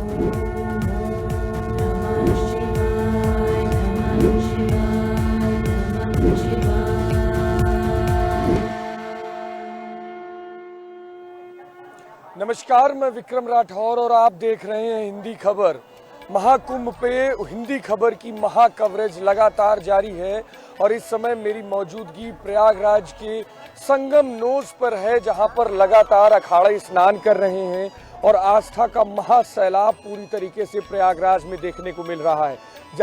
नमस्कार, मैं विक्रम राठौर और आप देख रहे हैं हिंदी खबर। महाकुंभ पे हिंदी खबर की महा कवरेज लगातार जारी है और इस समय मेरी मौजूदगी प्रयागराज के संगम नोज पर है, जहां पर लगातार अखाड़े स्नान कर रहे हैं और आस्था का महासैलाब पूरी तरीके से प्रयागराज में देखने को मिल रहा है।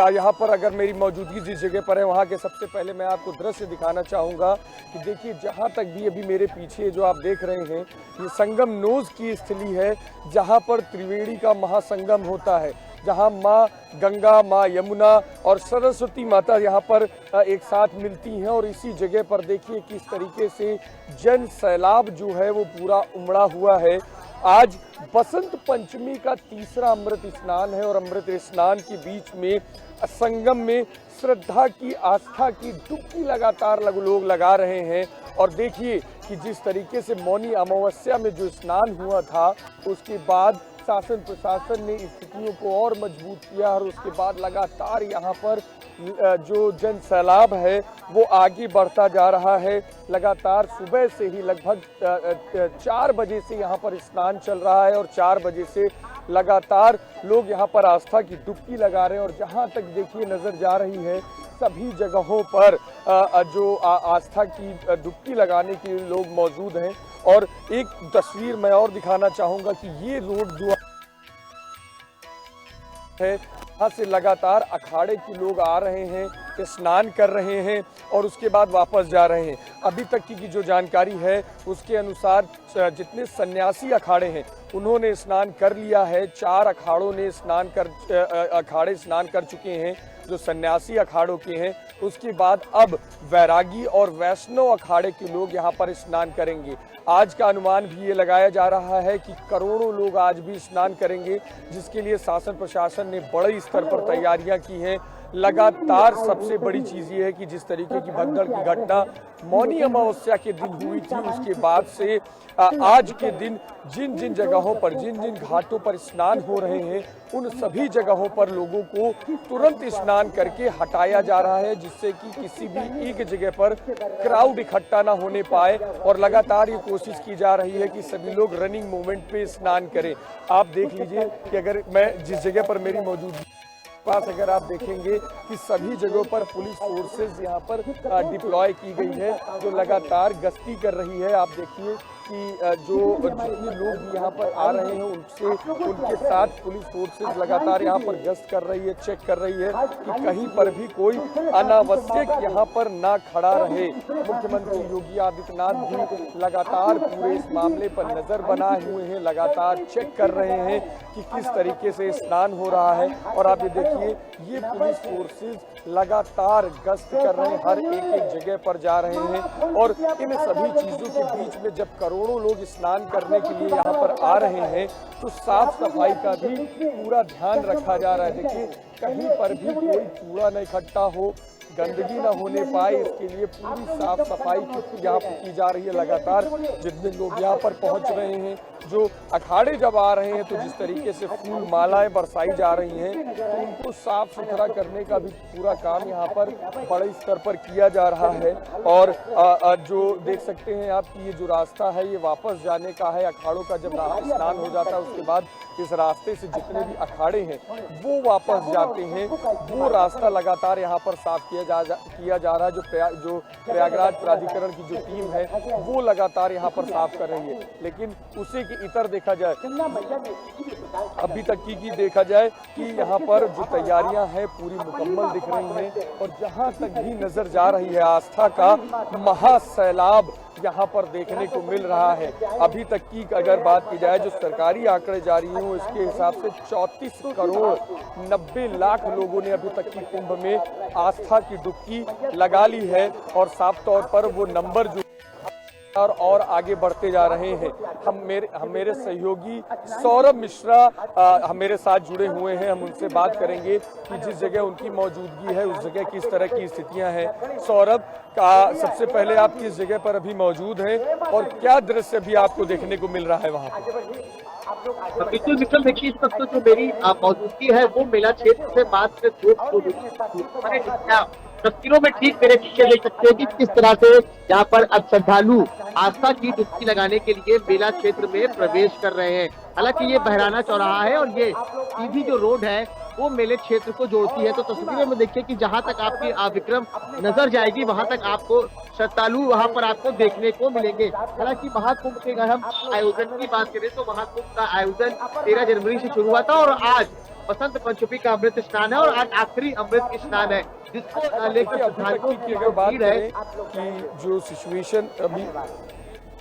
यहाँ पर अगर मेरी मौजूदगी जिस जगह पर है वहाँ के सबसे पहले मैं आपको दृश्य दिखाना चाहूँगा कि देखिए, जहाँ तक भी अभी मेरे पीछे जो आप देख रहे हैं ये संगम नोज की स्थली है, जहाँ पर त्रिवेणी का महासंगम होता है, जहाँ माँ गंगा, माँ यमुना और सरस्वती माता यहाँ पर एक साथ मिलती हैं। और इसी जगह पर देखिए किस तरीके से जन सैलाब जो है वो पूरा उमड़ा हुआ है। आज बसंत पंचमी का तीसरा अमृत स्नान है और अमृत स्नान के बीच में संगम में श्रद्धा की, आस्था की डुबकी लगातार लोग लगा रहे हैं। और देखिए कि जिस तरीके से मौनी अमावस्या में जो स्नान हुआ था उसके बाद शासन प्रशासन ने स्थितियों को और मजबूत किया और उसके बाद लगातार यहाँ पर जो जन सैलाब है वो आगे बढ़ता जा रहा है। लगातार सुबह से ही लगभग 4 बजे से यहाँ पर स्नान चल रहा है और 4 बजे से लगातार लोग यहाँ पर आस्था की डुबकी लगा रहे हैं। और जहाँ तक देखिए नज़र जा रही है सभी जगहों पर जो आस्था की डुबकी लगाने के लिए लोग मौजूद हैं। और एक तस्वीर मैं और दिखाना चाहूँगा कि ये रोड जो है यहाँ से लगातार अखाड़े के लोग आ रहे हैं, स्नान कर रहे हैं और उसके बाद वापस जा रहे हैं। अभी तक की जो जानकारी है उसके अनुसार जितने सन्यासी अखाड़े हैं उन्होंने स्नान कर लिया है। 4 अखाड़ों ने अखाड़े स्नान कर चुके हैं जो सन्यासी अखाड़ों के हैं। उसके बाद अब वैरागी और वैष्णव अखाड़े के लोग यहाँ पर स्नान करेंगे। आज का अनुमान भी ये लगाया जा रहा है कि करोड़ों लोग आज भी स्नान करेंगे, जिसके लिए शासन प्रशासन ने बड़े स्तर पर तैयारियां की हैं। लगातार सबसे बड़ी चीज़ ये है कि जिस तरीके की भगदड़ की घटना मौनी अमावस्या के दिन हुई थी उसके बाद से आज के दिन जिन जिन जगहों पर, जिन जिन घाटों पर स्नान हो रहे हैं उन सभी जगहों पर लोगों को तुरंत स्नान करके हटाया जा रहा है, जिससे कि किसी भी एक जगह पर क्राउड इकट्ठा ना होने पाए। और लगातार ये कोशिश की जा रही है कि सभी लोग रनिंग मूवमेंट पे स्नान करें। आप देख लीजिए कि अगर मैं जिस जगह पर मेरी मौजूदगी पास अगर आप देखेंगे कि सभी जगहों पर पुलिस फोर्सेस यहाँ पर डिप्लॉय की गई है जो लगातार गश्ती कर रही है। आप देखिए कि जो जितने लोग यहाँ पर आ रहे हैं उनके साथ पुलिस फोर्सेस लगातार यहाँ पर गश्त कर रही है, चेक कर रही है कि कहीं पर भी कोई अनावश्यक यहाँ पर ना खड़ा रहे। मुख्यमंत्री योगी आदित्यनाथ भी लगातार पूरे इस मामले पर नजर बनाए हुए हैं, लगातार चेक कर रहे हैं कि किस तरीके से स्नान हो रहा है। और आप ये देखिए ये पुलिस फोर्सेस लगातार गश्त कर रहे हैं, हर एक जगह पर जा रहे हैं। और इन सभी चीजों के बीच में जब करोड़ों लोग स्नान करने के लिए यहाँ पर आ रहे हैं तो साफ सफाई का भी पूरा ध्यान रखा जा रहा है। देखिए कहीं पर भी कोई कूड़ा न इकट्ठा हो, गंदगी ना होने पाए, इसके लिए पूरी साफ सफाई यहाँ पर की जा रही है। लगातार जितने लोग यहाँ पर पहुँच रहे हैं, जो अखाड़े जब आ रहे हैं तो जिस तरीके से फूल मालाएं बरसाई जा रही हैं तो उनको साफ सुथरा करने का भी पूरा काम यहाँ पर बड़े स्तर पर किया जा रहा है। और जो देख सकते हैं आप कि ये जो रास्ता है ये वापस जाने का है। अखाड़ों का जब स्नान हो जाता है उसके बाद इस रास्ते से जितने भी अखाड़े हैं वो वापस जाते हैं। वो रास्ता लगातार यहाँ पर साफ किया जा रहा है। जो प्रयागराज प्राधिकरण की जो टीम है वो लगातार यहाँ पर साफ कर रही है। लेकिन उसी के इतर देखा जाए, अभी तक की देखा जाए कि यहाँ पर जो तैयारियां हैं पूरी मुकम्मल दिख रही हैं। और जहाँ तक भी नजर जा रही है आस्था का महासैलाब यहाँ पर देखने को मिल रहा है। अभी तक की अगर बात की जाए जो सरकारी आंकड़े जारी हैं इसके हिसाब से 34 करोड़ 90 लाख लोगों ने अभी तक की कुंभ में आस्था की डुबकी लगा ली है। और साफ तौर पर वो नंबर जो और आगे बढ़ते जा रहे हैं। हम मेरे सहयोगी सौरभ मिश्रा मेरे साथ जुड़े हुए हैं, हम उनसे बात करेंगे कि जिस जगह उनकी मौजूदगी है उस जगह किस तरह की स्थितियां हैं। सौरभ का सबसे पहले आप किस जगह पर अभी मौजूद हैं और क्या दृश्य भी आपको देखने को मिल रहा है वहाँ पर? बिल्कुल विक्रम, देखिए इस वक्त तो जो मेरी मौजूदगी है वो मेला क्षेत्र से मात्र 2 तस्वीरों में ठीक मेरे पीछे देख सकते हैं कि किस तरह से यहाँ पर अब श्रद्धालु आस्था की डुबकी लगाने के लिए मेला क्षेत्र में प्रवेश कर रहे हैं। हालांकि ये बहराना चौराहा है और ये सीधी जो रोड है वो मेले क्षेत्र को जोड़ती है। तो तस्वीरों में देखिए कि जहां तक आपकी विक्रम नजर जाएगी वहां तक आपको श्रद्धालु वहां पर आपको देखने को मिलेंगे। हालांकि महाकुंभ के अगर हम आयोजन की बात करें तो महाकुंभ का आयोजन 13 जनवरी से शुरू हुआ था और आज बसंत पंचमी का अमृत स्नान है और आज आखिरी अमृत स्नान है, जिसको लेकर श्रद्धालुओं की अगर बात भीड़ है करें कि जो सिचुएशन अभी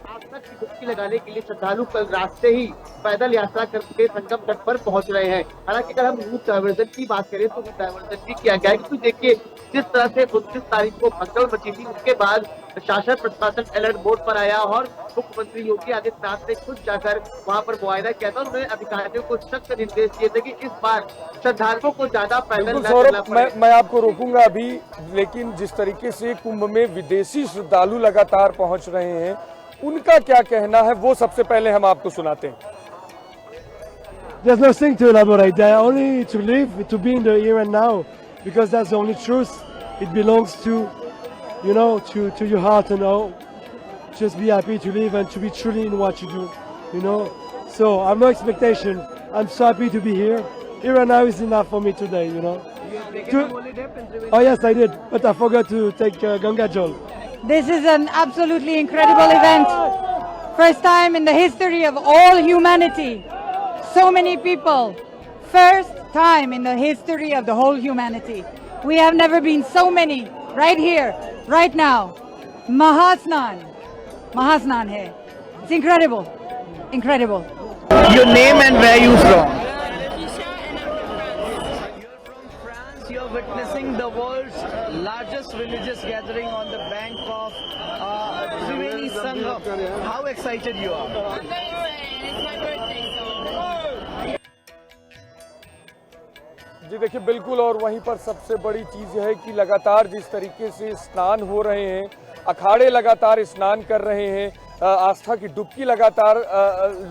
आस्था की डुबकी लगाने के लिए श्रद्धालु कल रात से ही पैदल यात्रा करके संगम तट पर पहुंच रहे हैं। हालांकि अगर हम रूट डायवर्जन की बात करें तो रूट डायवर्जन भी किया गया है, क्योंकि देखिए जिस तरह से 29 तारीख को भगदड़ मची थी उसके बाद शासन प्रशासन अलर्ट मोड पर आया और मुख्यमंत्री योगी आदित्यनाथ ने खुद जाकर वहां पर मुआयना किया था। उन्होंने अधिकारियों को सख्त निर्देश दिए थे कि इस बार श्रद्धालुओं को ज्यादा पैदल न चलना पड़े। मैं आपको रोकूंगा अभी, लेकिन जिस तरीके से कुंभ में विदेशी श्रद्धालु लगातार पहुंच रहे हैं उनका क्या कहना है वो सबसे पहले हम आपको सुनाते हैं। There's nothing to elaborate. There only to live, to be in the here and now, because that's the only truth. It belongs to, to your heart, Just be happy to live and to be truly in what you do, So I've no expectation. I'm so happy to be here. Here and now is enough for me today, Oh yes, I did, but I forgot to take Ganga Jal. This is an absolutely incredible event. First time in the history of all humanity. So many people. First time in the history of the whole humanity. We have never been so many right here, right now. Mahasnan. Mahasnan hai. It's incredible. Incredible. Your name and where you from? You're witnessing the world's largest religious gathering on the bank of Triveni Sangam. How excited you are? I'm very excited. It's my birthday, so. जी देखिए बिल्कुल, और वहीं पर सबसे बड़ी चीज़ है कि लगातार जिस तरीके से स्नान हो रहे हैं, अखाड़े लगातार स्नान कर रहे हैं, आस्था की डुबकी लगातार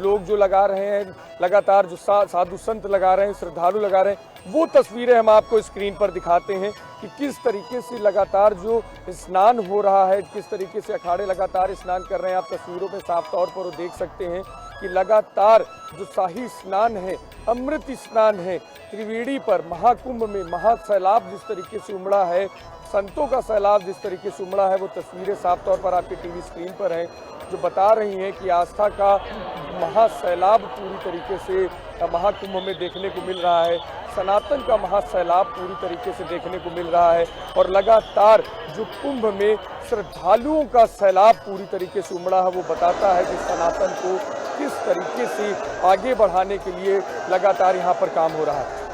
लोग जो लगा रहे हैं, लगातार जो साधु संत लगा रहे हैं, श्रद्धालु लगा रहे हैं, वो तस्वीरें हम आपको स्क्रीन पर दिखाते हैं कि किस तरीके से लगातार जो स्नान हो रहा है, किस तरीके से अखाड़े लगातार स्नान कर रहे हैं। आप तस्वीरों में साफ तौर पर वो देख सकते हैं कि लगातार जो शाही स्नान है, अमृत स्नान है, त्रिवेणी पर महाकुंभ में महासैलाब जिस तरीके से उमड़ा है, संतों का सैलाब जिस तरीके से उमड़ा है, वो तस्वीरें साफ तौर पर आपके टीवी स्क्रीन पर हैं, जो बता रही हैं कि आस्था का महासैलाब पूरी तरीके से महाकुंभ में देखने को मिल रहा है, सनातन का महासैलाब पूरी तरीके से देखने को मिल रहा है। और लगातार जो कुंभ में श्रद्धालुओं का सैलाब पूरी तरीके से उमड़ा है, वो बताता है कि सनातन को किस तरीके से आगे बढ़ाने के लिए लगातार यहाँ पर काम हो रहा है।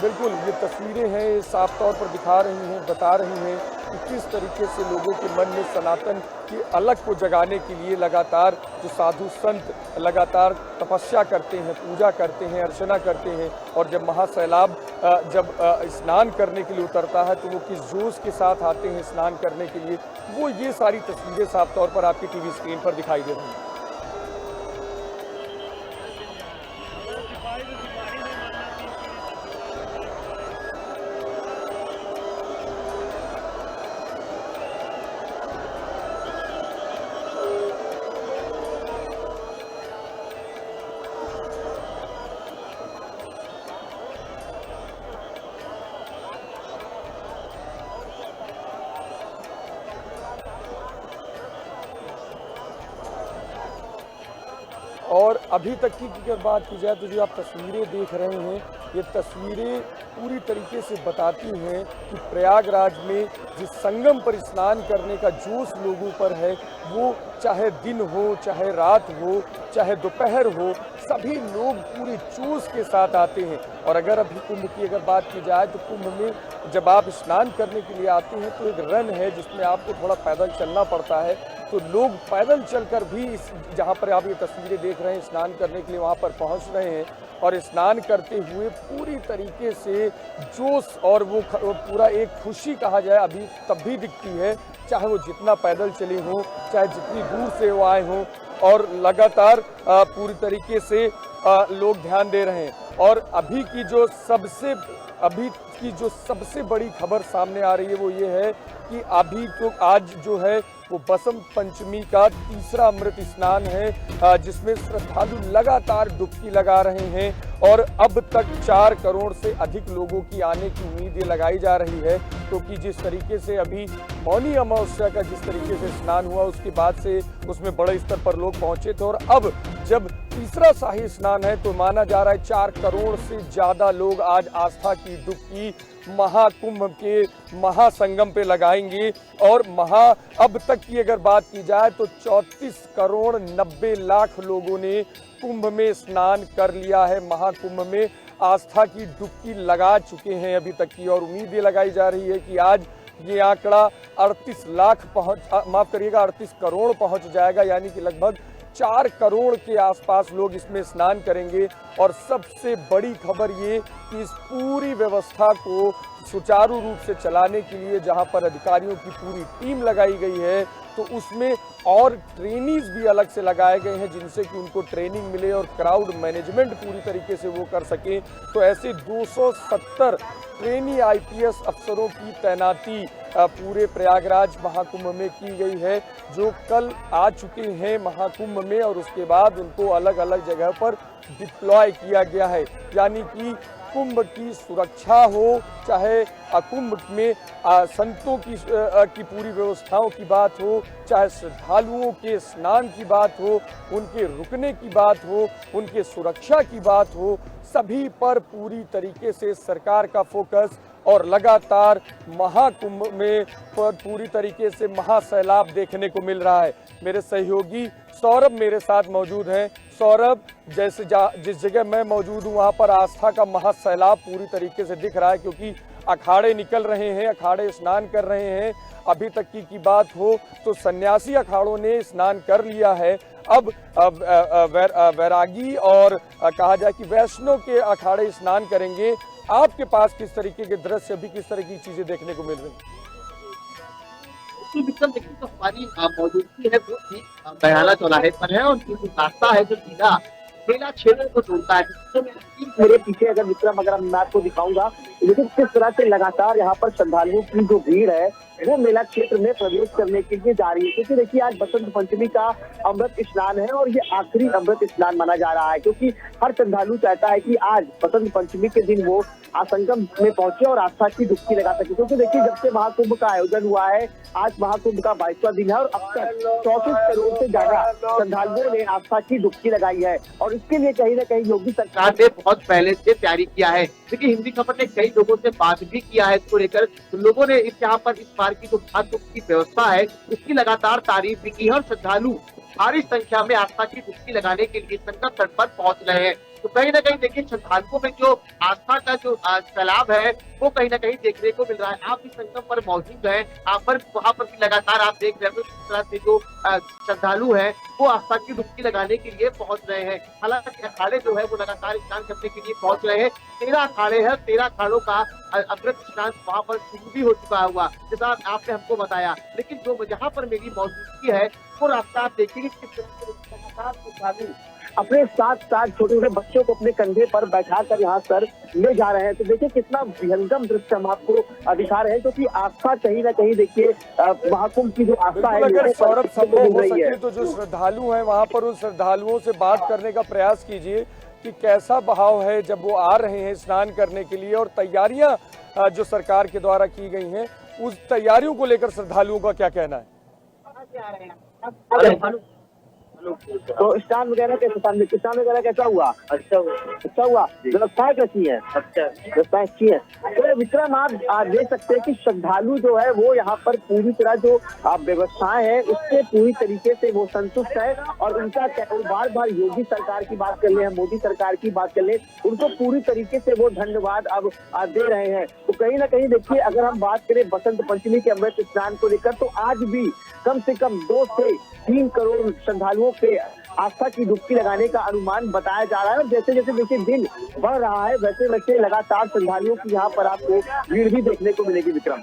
बिल्कुल ये तस्वीरें हैं, ये साफ तौर पर दिखा रही हैं, बता रही हैं कि किस तरीके से लोगों के मन में सनातन की अलग को जगाने के लिए लगातार जो साधु संत लगातार तपस्या करते हैं, पूजा करते हैं, अर्चना करते हैं, और जब महासैलाब जब स्नान करने के लिए उतरता है तो वो किस जोश के साथ आते हैं स्नान करने के लिए, वो ये सारी तस्वीरें साफ तौर पर आपकी टीवी स्क्रीन पर दिखाई दे रही हैं। और अभी तक की अगर बात की जाए तो जो आप तस्वीरें देख रहे हैं, ये तस्वीरें पूरी तरीके से बताती हैं कि प्रयागराज में जिस संगम पर स्नान करने का जोश लोगों पर है, वो चाहे दिन हो, चाहे रात हो, चाहे दोपहर हो, सभी लोग पूरे जोश के साथ आते हैं। और अगर अभी कुंभ की अगर बात की जाए तो कुंभ में जब आप स्नान करने के लिए आते हैं तो एक रन है जिसमें आपको थोड़ा पैदल चलना पड़ता है, तो लोग पैदल चलकर भी जहाँ पर आप ये तस्वीरें देख रहे हैं स्नान करने के लिए वहाँ पर पहुँच रहे हैं। और स्नान करते हुए पूरी तरीके से जोश और वो पूरा एक खुशी कहा जाए अभी तब भी दिखती है, चाहे वो जितना पैदल चले हों, चाहे जितनी दूर से वो आए हों, और लगातार पूरी तरीके से लोग ध्यान दे रहे हैं। और अभी की जो सबसे बड़ी खबर सामने आ रही है वो ये है कि अभी तो आज जो है वो बसंत पंचमी का तीसरा अमृत स्नान है, जिसमें श्रद्धालु लगातार डुबकी लगा रहे हैं और अब तक 4 करोड़ से अधिक लोगों की आने की उम्मीद ये लगाई जा रही है, क्योंकि जिस तरीके से अभी मौनी अमावस्या का जिस तरीके से स्नान हुआ उसके बाद से उसमें बड़े स्तर पर लोग पहुंचे थे और अब जब तीसरा शाही स्नान है तो माना जा रहा है 4 करोड़ से ज्यादा लोग आज आस्था की डुबकी महाकुंभ के महासंगम पे लगाएंगे। और अब तक की अगर बात की जाए तो 34 करोड़ 90 लाख लोगों ने कुंभ में स्नान कर लिया है, महाकुंभ में आस्था की डुबकी लगा चुके हैं अभी तक की। और उम्मीद ये लगाई जा रही है कि आज ये आंकड़ा 38 करोड़ पहुंच जाएगा, यानी कि लगभग 4 करोड़ के आसपास लोग इसमें स्नान करेंगे। और सबसे बड़ी खबर ये कि इस पूरी व्यवस्था को सुचारू रूप से चलाने के लिए जहां पर अधिकारियों की पूरी टीम लगाई गई है, तो उसमें और ट्रेनीज भी अलग से लगाए गए हैं जिनसे कि उनको ट्रेनिंग मिले और क्राउड मैनेजमेंट पूरी तरीके से वो कर सकें। तो ऐसे 270 ट्रेनी IPS अफसरों की तैनाती पूरे प्रयागराज महाकुंभ में की गई है, जो कल आ चुके हैं महाकुंभ में और उसके बाद उनको अलग अलग जगह पर डिप्लॉय किया गया है। यानी कि कुंभ की सुरक्षा हो, चाहे कुंभ में संतों की पूरी व्यवस्थाओं की बात हो, चाहे श्रद्धालुओं के स्नान की बात हो, उनके रुकने की बात हो, उनके सुरक्षा की बात हो, सभी पर पूरी तरीके से सरकार का फोकस। और लगातार महाकुंभ में पर पूरी तरीके से महासैलाब देखने को मिल रहा है। मेरे सहयोगी सौरभ मेरे साथ मौजूद हैं। सौरभ, जिस जगह मैं मौजूद हूँ वहाँ पर आस्था का महासैलाब पूरी तरीके से दिख रहा है, क्योंकि अखाड़े निकल रहे हैं, अखाड़े स्नान कर रहे हैं। अभी तक की बात हो तो सन्यासी अखाड़ों ने स्नान कर लिया है। अब वैरागी और कहा जाए कि वैष्णव के अखाड़े स्नान करेंगे। आपके पास किस तरीके के दृश्य, अभी किस तरह की चीजें देखने को मिल रही हैं? विक्रम, देखिए तो हमारी मौजूदगी है वो भी बरहाला चौराहे पर है और जो रास्ता है जो सीधा मेला क्षेत्र को जोड़ता है। तो मेरे पीछे अगर विक्रम मैं आपको दिखाऊंगा, लेकिन किस तरह से लगातार यहाँ पर श्रद्धालुओं की जो भीड़ है वो मेला क्षेत्र में प्रवेश करने के लिए जा रही है। क्योंकि देखिए आज बसंत पंचमी का अमृत स्नान है और ये आखिरी अमृत स्नान माना जा रहा है, क्योंकि हर श्रद्धालु चाहता है कि आज बसंत पंचमी के दिन वो संगम में पहुंचे और आस्था की डुबकी लगा सके। क्योंकि देखिए जब से महाकुंभ का आयोजन हुआ है, आज महाकुंभ का 22वां दिन है और अब तक 34 करोड़ से ज्यादा श्रद्धालुओं ने आस्था की डुबकी लगाई है। और इसके लिए कहीं ना कहीं योगी सरकार ने बहुत पहले से तैयारी किया है। क्योंकि हिंदी खबर ने कई लोगों से बात भी किया है इसको लेकर, तो लोगों ने यहाँ पर इस बार की जो महाकुंभ की व्यवस्था है उसकी लगातार तारीफ भी की है और श्रद्धालु भारी संख्या में आस्था की डुबकी लगाने के लिए संगम तट पर पहुंच रहे हैं। तो कहीं ना कहीं देखिए श्रद्धालुओं में जो आस्था का जो सैलाब है वो कहीं ना कहीं देखने को मिल रहा है। आप इस संगम पर मौजूद हैं, आप पर वहाँ पर भी लगातार आप देख रहे हैं किस तरह से जो श्रद्धालु हैं वो आस्था की डुबकी लगाने के लिए पहुंच रहे हैं। हालांकि अखाड़े जो है वो लगातार स्नान करने के लिए पहुंच रहे हैं। 13 अखाड़े हैं, 13 अखाड़ों का अमृत स्नान वहाँ पर शुरू भी हो चुका हुआ, जैसा आपने हमको बताया। लेकिन जो जहाँ पर मेरी मौजूदगी है वो रास्ता आप देखिए किस तरह से लगातार श्रद्धालु अपने साथ छोटे छोटे बच्चों को अपने कंधे पर बैठाकर यहाँ सर ले जा रहे हैं। तो देखिए कितना विहंगम दृश्य हम आपको दिखा रहे हैं, क्योंकि आस्था कहीं ना कहीं देखिए महाकुंभ की जो आस्था है अगर सौरभ संभव हो सके तो जो श्रद्धालु हैं वहाँ पर उन श्रद्धालुओं से बात करने का प्रयास कीजिए कि कैसा बहाव है जब वो आ रहे हैं स्नान करने के लिए, और तैयारियां जो सरकार के द्वारा की गई हैं उस तैयारियों को लेकर श्रद्धालुओं का क्या कहना है? तो स्नान वगैरह कैसा हुआ? अच्छा हुआ। व्यवस्थाएं कैसी है? व्यवस्थाएं अच्छी है। तो विक्रम आप देख सकते हैं कि श्रद्धालु जो है वो यहाँ पर पूरी तरह जो व्यवस्थाएं है उससे पूरी तरीके से वो संतुष्ट है। और उनका बार योगी सरकार की बात कर ले, मोदी सरकार की बात कर ले, उनको पूरी तरीके से वो धन्यवाद अब दे रहे हैं। तो कहीं ना कहीं देखिए अगर हम बात करें बसंत पंचमी के अमृत स्नान को लेकर, तो आज भी कम से कम 2 से 3 करोड़ श्रद्धालुओं के आस्था की डुबकी लगाने का अनुमान बताया जा रहा है। और जैसे जैसे देखिए दिन बढ़ रहा है वैसे वैसे लगातार श्रद्धालुओं की यहाँ पर आपको भीड़ भी देखने को मिलेगी। विक्रम,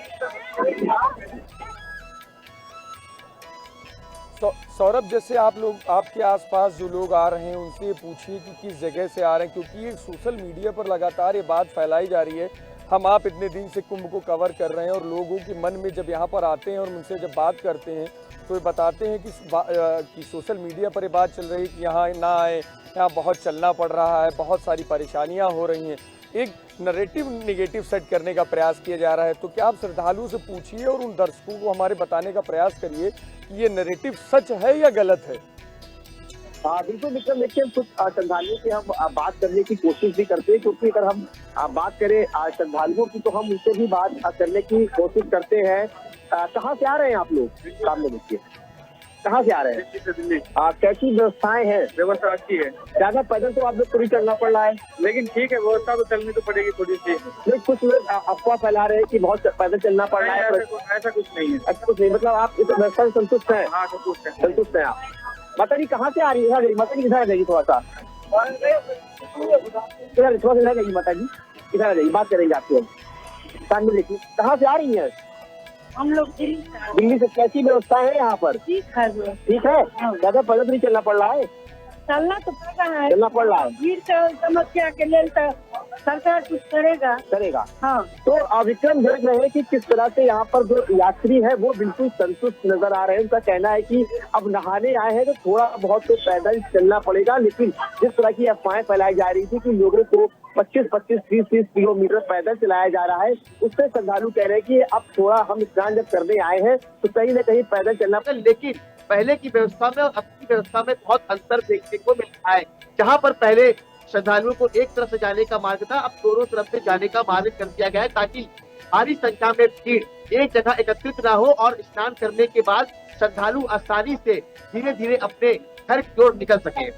सौरभ, जैसे आप लोग, आपके आसपास जो लोग आ रहे हैं उनसे ये पूछिए कि किस जगह से आ रहे हैं, क्योंकि ये सोशल मीडिया पर लगातार ये बात फैलाई जा रही है। हम आप इतने दिन से कुंभ को कवर कर रहे हैं और लोगों के मन में जब यहाँ पर आते हैं और उनसे जब बात करते हैं तो ये बताते हैं कि सोशल मीडिया पर ये बात चल रही है कि यहाँ ना आए, यहाँ बहुत चलना पड़ रहा है, बहुत सारी परेशानियाँ हो रही हैं। एक नैरेटिव निगेटिव सेट करने का प्रयास किया जा रहा है। तो क्या आप श्रद्धालुओं से पूछिए और उन दर्शकों को हमारे बताने का प्रयास करिए कि ये नैरेटिव सच है या गलत है। बिल्कुल विक्रम, देखिए कुछ श्रद्धालुओं से हम बात करने की कोशिश भी करते हैं, क्योंकि अगर हम बात करें श्रद्धालुओं की तो हम उनसे भी बात करने की कोशिश करते हैं। कहाँ से आ रहे हैं आप लोग? सामने देखिए, कहाँ से आ रहे हैं? कैसी व्यवस्थाएं हैं? व्यवस्था अच्छी है, ज्यादा पैदल तो आप लोग थोड़ी चलना पड़ रहा है, लेकिन ठीक है, व्यवस्था तो चलनी तो पड़ेगी थोड़ी सी। लेकिन कुछ लोग अफवाह फैला रहे हैं कि बहुत पैदल चलना पड़ रहा है। ऐसा कुछ नहीं है। अच्छा, कुछ नहीं, मतलब आप इस व्यवस्था से संतुष्ट हैं? हाँ, संतुष्ट है। संतुष्ट हैं आप। माता जी कहाँ से आ रही है? माता जी किधर आ जाएगी? थोड़ा सा इधर, थोड़ा सा इधर जाइए माता जी, इधर आ जाइए, बात करेंगे आपसे हम। सामने देखिए, कहाँ से आ रही है? हम लोग दिल्ली से। कैसी व्यवस्था है यहाँ पर? ठीक है, ठीक है, ज्यादा पैदल नहीं चलना पड़ रहा है? चलना तो पड़ रहा है, चलना पड़ रहा है। भीड़ समस्या के लिए तो सरकार कुछ करेगा। हाँ, तो विक्रम देख रहे हैं कि किस तरह से यहाँ पर जो यात्री है वो बिल्कुल संतुष्ट नजर आ रहे हैं। उनका कहना है कि अब नहाने आए हैं तो थोड़ा बहुत तो पैदल चलना पड़ेगा, लेकिन जिस तरह की अफवाहें फैलाई जा रही थी कि लोगों को 25-25, 30-30 किलोमीटर पैदल चलाया जा रहा है, उससे श्रद्धालु कह रहे हैं कि अब थोड़ा हम स्नान जब करने आए हैं तो कहीं न कहीं पैदल चलना पड़ेगा। लेकिन पहले की व्यवस्था में और अब की व्यवस्था में बहुत अंतर देखने को मिल रहा है। जहाँ पर पहले श्रद्धालुओं को एक तरफ से जाने का मार्ग था, अब दोनों तरफ से जाने का मार्ग कर दिया गया है, ताकि भारी संख्या में भीड़ एक जगह एकत्रित न हो और स्नान करने के बाद श्रद्धालु आसानी से धीरे धीरे अपने घर की ओर निकल सके।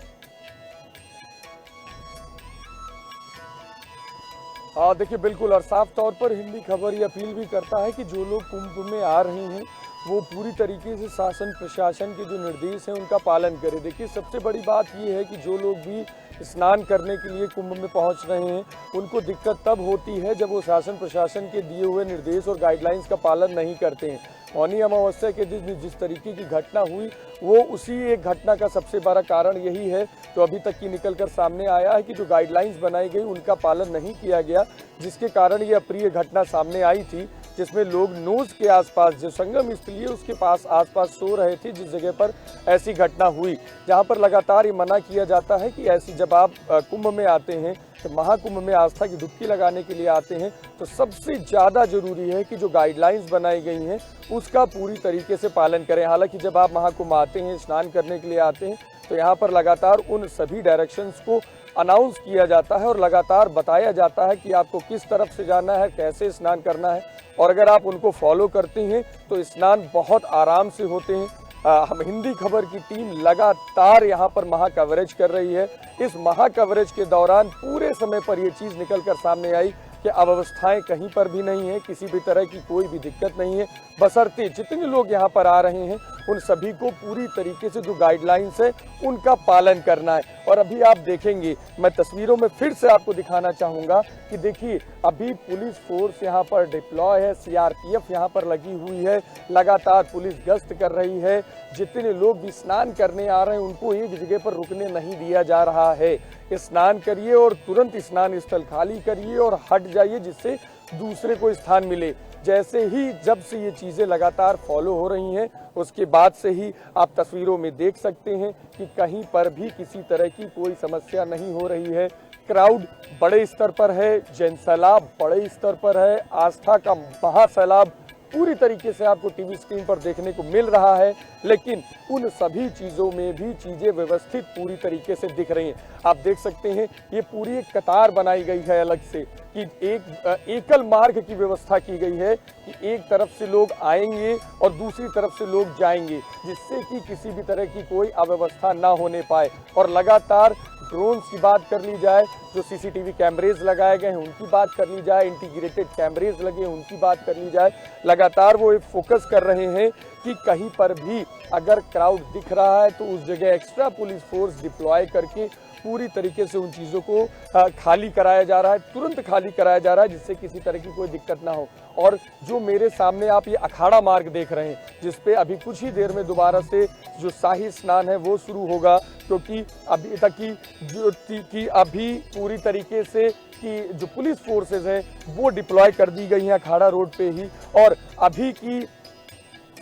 देखिए, बिल्कुल, और साफ तौर पर हिंदी खबर ये अपील भी करता है कि जो लोग कुंभ में आ रहे हैं वो पूरी तरीके से शासन प्रशासन के जो निर्देश हैं उनका पालन करें। देखिए, सबसे बड़ी बात ये है कि जो लोग भी स्नान करने के लिए कुंभ में पहुंच रहे हैं उनको दिक्कत तब होती है जब वो शासन प्रशासन के दिए हुए निर्देश और गाइडलाइंस का पालन नहीं करते हैं। मौनी अमावस्या के दिन जिस तरीके की घटना हुई वो उसी एक घटना का सबसे बड़ा कारण यही है, तो अभी तक की निकल कर सामने आया है कि जो गाइडलाइंस बनाई गई उनका पालन नहीं किया गया, जिसके कारण ये अप्रिय घटना सामने आई थी, जिसमें लोग नोज के आसपास जो संगम स्थल है उसके पास आसपास सो रहे थे, जिस जगह पर ऐसी घटना हुई, जहां पर लगातार ये मना किया जाता है कि ऐसी जब आप कुंभ में आते हैं तो महाकुंभ में आस्था की डुबकी लगाने के लिए आते हैं तो सबसे ज़्यादा जरूरी है कि जो गाइडलाइंस बनाई गई हैं उसका पूरी तरीके से पालन करें। हालांकि जब आप महाकुंभ आते हैं, स्नान करने के लिए आते हैं, तो यहाँ पर लगातार उन सभी डायरेक्शंस को अनाउंस किया जाता है और लगातार बताया जाता है कि आपको किस तरफ से जाना है, कैसे स्नान करना है, और अगर आप उनको फॉलो करते हैं तो स्नान बहुत आराम से होते हैं। हम हिंदी खबर की टीम लगातार यहाँ पर महा कवरेज कर रही है। इस महा कवरेज के दौरान पूरे समय पर ये चीज़ निकल कर सामने आई कि अव्यवस्थाएं कहीं पर भी नहीं है, किसी भी तरह की कोई भी दिक्कत नहीं है, बशर्ते जितने लोग यहाँ पर आ रहे हैं उन सभी को पूरी तरीके से जो गाइडलाइंस है उनका पालन करना है। और अभी आप देखेंगे, मैं तस्वीरों में फिर से आपको दिखाना चाहूँगा कि देखिए अभी पुलिस फोर्स यहाँ पर डिप्लॉय है, CRPF यहाँ पर लगी हुई है, लगातार पुलिस गश्त कर रही है। जितने लोग भी स्नान करने आ रहे हैं उनको एक जगह पर रुकने नहीं दिया जा रहा है। स्नान करिए और तुरंत स्नान स्थल खाली करिए और हट जाइए, जिससे दूसरे को स्थान मिले। जैसे ही जब से ये चीज़ें लगातार फॉलो हो रही हैं उसके बाद से ही आप तस्वीरों में देख सकते हैं कि कहीं पर भी किसी तरह की कोई समस्या नहीं हो रही है। क्राउड बड़े स्तर पर है, जनसैलाब बड़े स्तर पर है, आस्था का महासैलाब पूरी तरीके से आपको टीवी स्क्रीन पर देखने को मिल रहा है। लेकिन उन सभी चीज़ों में भी चीज़ें व्यवस्थित पूरी तरीके से दिख रही हैं। आप देख सकते हैं ये पूरी एक कतार बनाई गई है अलग से, कि एक एकल मार्ग की व्यवस्था की गई है कि एक तरफ से लोग आएंगे और दूसरी तरफ से लोग जाएंगे, जिससे कि किसी भी तरह की कोई अव्यवस्था ना होने पाए। और लगातार ड्रोन्स की बात कर ली जाए, जो CCTV कैमरेज लगाए गए हैं उनकी बात कर ली जाए, इंटीग्रेटेड कैमरेज लगे हैं उनकी बात कर ली जाए, लगातार वो एक फोकस कर रहे हैं कि कहीं पर भी अगर क्राउड दिख रहा है तो उस जगह एक्स्ट्रा पुलिस फोर्स डिप्लॉय करके पूरी तरीके से उन चीज़ों को खाली कराया जा रहा है, तुरंत खाली कराया जा रहा है, जिससे किसी तरह की कोई दिक्कत ना हो। और जो मेरे सामने आप ये अखाड़ा मार्ग देख रहे हैं, जिस पे अभी कुछ ही देर में दोबारा से जो शाही स्नान है वो शुरू होगा, क्योंकि अभी तक की अभी पूरी तरीके से कि जो पुलिस फोर्सेज हैं वो डिप्लॉय कर दी गई हैं अखाड़ा रोड पे ही। और अभी की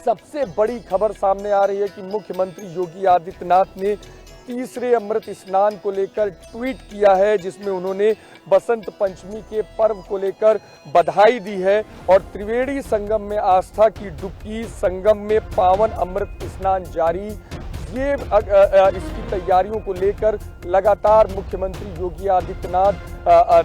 सबसे बड़ी खबर सामने आ रही है कि मुख्यमंत्री योगी आदित्यनाथ ने तीसरे अमृत स्नान को लेकर ट्वीट किया है, जिसमें उन्होंने बसंत पंचमी के पर्व को लेकर बधाई दी है और त्रिवेणी संगम में आस्था की डुबकी, संगम में पावन अमृत स्नान जारी। ये इसकी तैयारियों को लेकर लगातार मुख्यमंत्री योगी आदित्यनाथ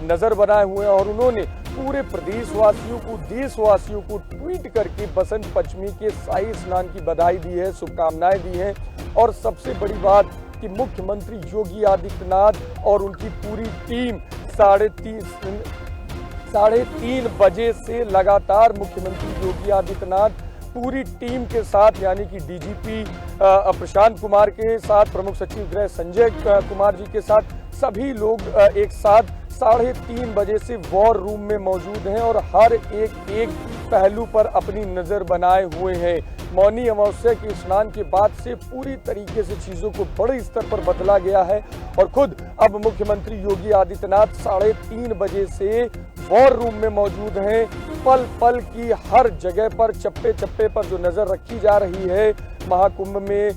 नजर बनाए हुए हैं और उन्होंने पूरे प्रदेशवासियों को, देशवासियों को ट्वीट करके बसंत पंचमी के शाही स्नान की बधाई दी है, शुभकामनाएं दी हैं। और सबसे बड़ी बात कि मुख्यमंत्री योगी आदित्यनाथ और उनकी पूरी टीम 3:30 बजे से लगातार मुख्यमंत्री योगी आदित्यनाथ पूरी टीम के साथ, यानी कि डीजीपी प्रशांत कुमार के साथ, प्रमुख सचिव गृह संजय कुमार जी के साथ, सभी लोग एक साथ 3:30 बजे से वॉर रूम में मौजूद हैं और हर एक पहलू पर अपनी नजर बनाए हुए हैं। मौनी अमावस्या के स्नान के बाद से पूरी तरीके से चीजों को बड़े स्तर पर बदला गया है और खुद अब मुख्यमंत्री योगी आदित्यनाथ 3:30 बजे से वॉर रूम में मौजूद हैं। पल पल की हर जगह पर, चप्पे चप्पे पर जो नजर रखी जा रही है महाकुंभ में,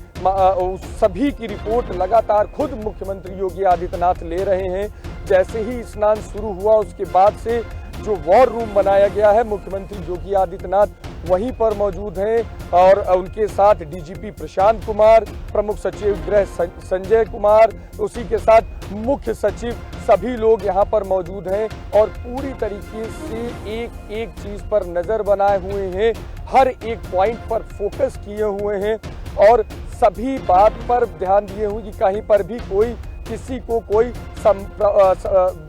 सभी की रिपोर्ट लगातार खुद मुख्यमंत्री योगी आदित्यनाथ ले रहे हैं। जैसे ही स्नान शुरू हुआ उसके बाद से जो वॉर रूम बनाया गया है, मुख्यमंत्री योगी आदित्यनाथ वहीं पर मौजूद हैं और उनके साथ डीजीपी प्रशांत कुमार, प्रमुख सचिव गृह संजय कुमार, उसी के साथ मुख्य सचिव, सभी लोग यहाँ पर मौजूद हैं और पूरी तरीके से एक एक चीज पर नजर बनाए हुए हैं, हर एक पॉइंट पर फोकस किए हुए हैं और सभी बात पर ध्यान दिए हुए कि कहीं पर भी किसी को कोई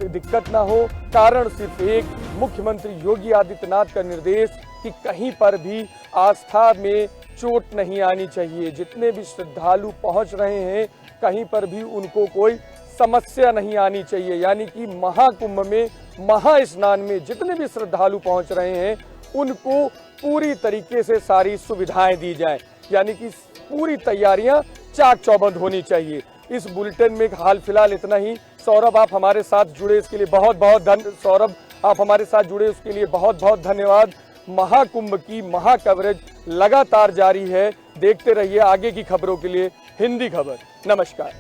दिक्कत ना हो। कारण सिर्फ एक, मुख्यमंत्री योगी आदित्यनाथ का निर्देश कि कहीं पर भी आस्था में चोट नहीं आनी चाहिए। जितने भी श्रद्धालु पहुंच रहे हैं कहीं पर भी उनको कोई समस्या नहीं आनी चाहिए, यानी कि महाकुंभ में, महास्नान में जितने भी श्रद्धालु पहुंच रहे हैं उनको पूरी तरीके से सारी सुविधाएं दी जाए, यानी कि पूरी तैयारियां चाक चौबंद होनी चाहिए। इस बुलेटिन में हाल फिलहाल इतना ही। सौरभ, आप हमारे साथ जुड़े इसके लिए बहुत बहुत धन्यवाद। महाकुंभ की महा कवरेज लगातार जारी है, देखते रहिए आगे की खबरों के लिए हिंदी खबर। नमस्कार।